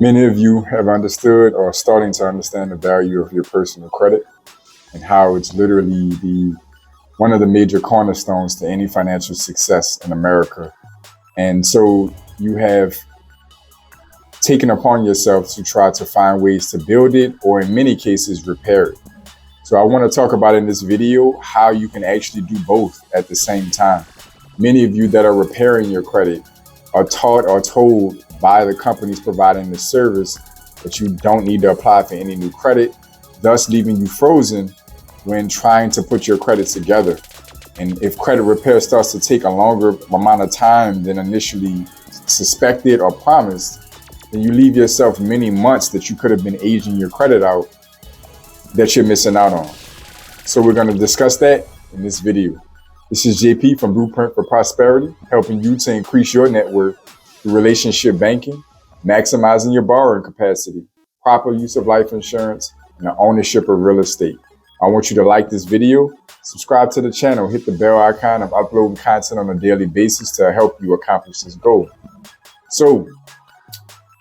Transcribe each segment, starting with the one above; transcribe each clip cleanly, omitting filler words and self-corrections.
Many of you have understood or are starting to understand the value of your personal credit and how it's literally the one of the major cornerstones to any financial success in America. And so you have taken upon yourself to try to find ways to build it or in many cases repair it. So I want to talk about in this video how you can actually do both at the same time. Many of you that are repairing your credit are taught or told by the companies providing the service that you don't need to apply for any new credit, thus leaving you frozen when trying to put your credit together. And if credit repair starts to take a longer amount of time than initially suspected or promised, then you leave yourself many months that you could have been aging your credit out that you're missing out on. So we're going to discuss that in this video. This is JP from Blueprint for Prosperity, helping you to increase your net worth through relationship banking, maximizing your borrowing capacity, proper use of life insurance, and the ownership of real estate. I want you to like this video, subscribe to the channel, hit the bell icon. of uploading content on a daily basis to help you accomplish this goal. So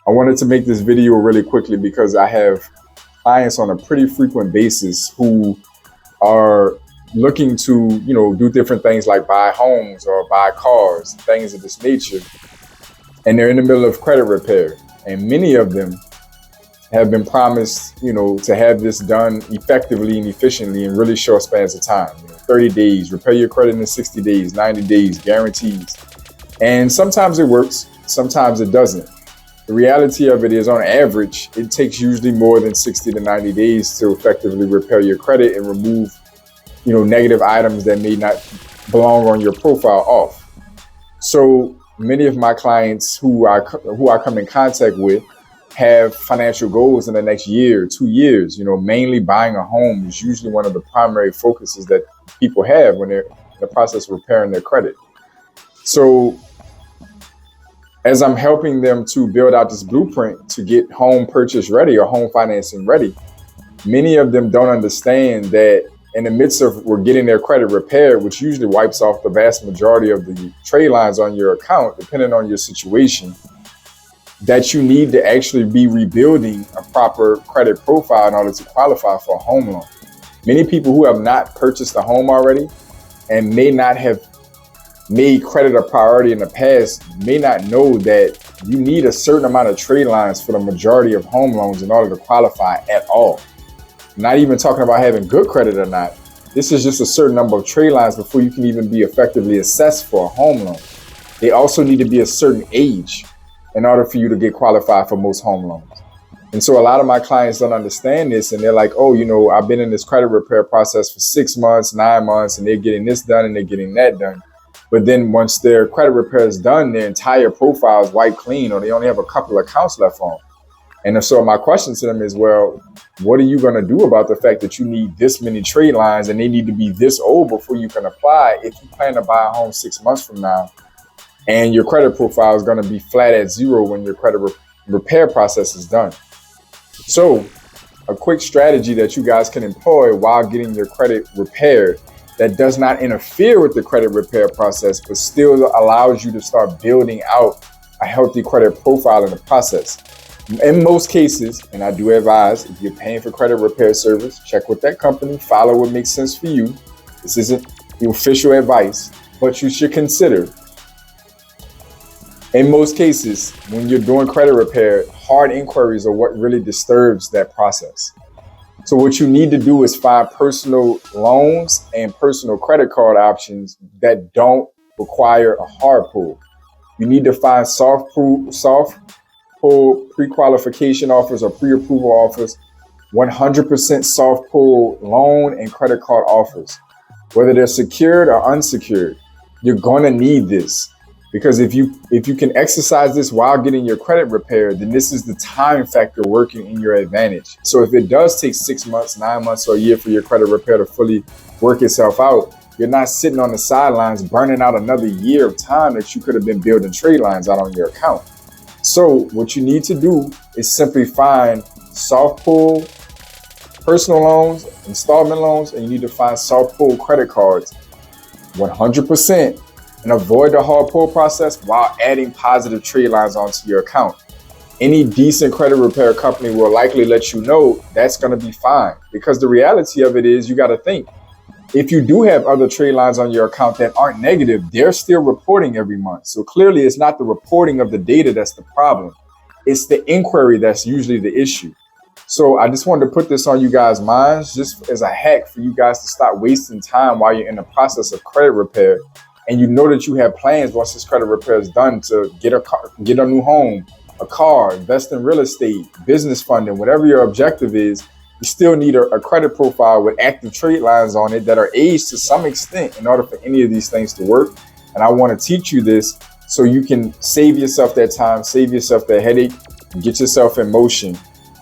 I wanted to make this video really quickly because I have clients on a pretty frequent basis who are looking to, do different things like buy homes or buy cars, things of this nature. And they're in the middle of credit repair. And many of them have been promised, to have this done effectively and efficiently in really short spans of time. 30 days, repair your credit in 60 days, 90 days, guarantees. And sometimes it works, sometimes it doesn't. The reality of it is, on average, it takes usually more than 60 to 90 days to effectively repair your credit and remove, negative items that may not belong on your profile off. So many of my clients who I come in contact with have financial goals in the next year, 2 years. Mainly buying a home is usually one of the primary focuses that people have when they're in the process of repairing their credit. So as I'm helping them to build out this blueprint to get home purchase ready or home financing ready, many of them don't understand that in the midst of we're getting their credit repaired, which usually wipes off the vast majority of the trade lines on your account, depending on your situation, that you need to actually be rebuilding a proper credit profile in order to qualify for a home loan. Many people who have not purchased a home already and may not have made credit a priority in the past may not know that you need a certain amount of trade lines for the majority of home loans in order to qualify at all. Not even talking about having good credit or not. This is just a certain number of trade lines before you can even be effectively assessed for a home loan. They also need to be a certain age in order for you to get qualified for most home loans. And so a lot of my clients don't understand this, and they're like, oh, I've been in this credit repair process for 6 months, 9 months, and they're getting this done and they're getting that done. But then once their credit repair is done, their entire profile is wiped clean, or they only have a couple of accounts left on. And so my question to them is, well, what are you going to do about the fact that you need this many trade lines and they need to be this old before you can apply if you plan to buy a home 6 months from now and your credit profile is going to be flat at zero when your credit repair process is done? So a quick strategy that you guys can employ while getting your credit repaired that does not interfere with the credit repair process, but still allows you to start building out a healthy credit profile in the process. In most cases, and I do advise, if you're paying for credit repair service, check with that company, follow what makes sense for you. This isn't the official advice, but you should consider. In most cases, when you're doing credit repair, hard inquiries are what really disturbs that process. So what you need to do is find personal loans and personal credit card options that don't require a hard pull. You need to find soft pull pre-qualification offers or pre-approval offers, 100% soft pull loan and credit card offers. Whether they're secured or unsecured, you're going to need this. Because if you can exercise this while getting your credit repaired, then this is the time factor working in your advantage. So if it does take 6 months, 9 months, or a year for your credit repair to fully work itself out, you're not sitting on the sidelines burning out another year of time that you could have been building trade lines out on your account. So what you need to do is simply find soft pull personal loans, installment loans, and you need to find soft pull credit cards 100%. And avoid the hard pull process while adding positive trade lines onto your account. any decent credit repair company will likely let you know that's going to be fine. Because the reality of it is, you got to think, if you do have other trade lines on your account that aren't negative, they're still reporting every month. So clearly it's not the reporting of the data that's the problem. It's the inquiry that's usually the issue. So I just wanted to put this on you guys' minds, just as a hack for you guys to stop wasting time while you're in the process of credit repair. And you know that you have plans once this credit repair is done to get a car, get a new home, a car, invest in real estate, business funding, whatever your objective is. You still need a credit profile with active trade lines on it that are aged to some extent in order for any of these things to work. And I want to teach you this so you can save yourself that time, save yourself that headache, and get yourself in motion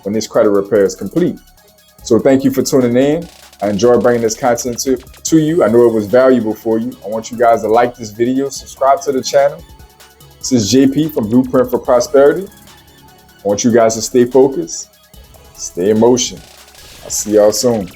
when this credit repair is complete. So thank you for tuning in. I enjoyed bringing this content to you. I know it was valuable for you. I want you guys to like this video, subscribe to the channel. This is JP from Blueprint for Prosperity. I want you guys to stay focused, stay in motion. I'll see y'all soon.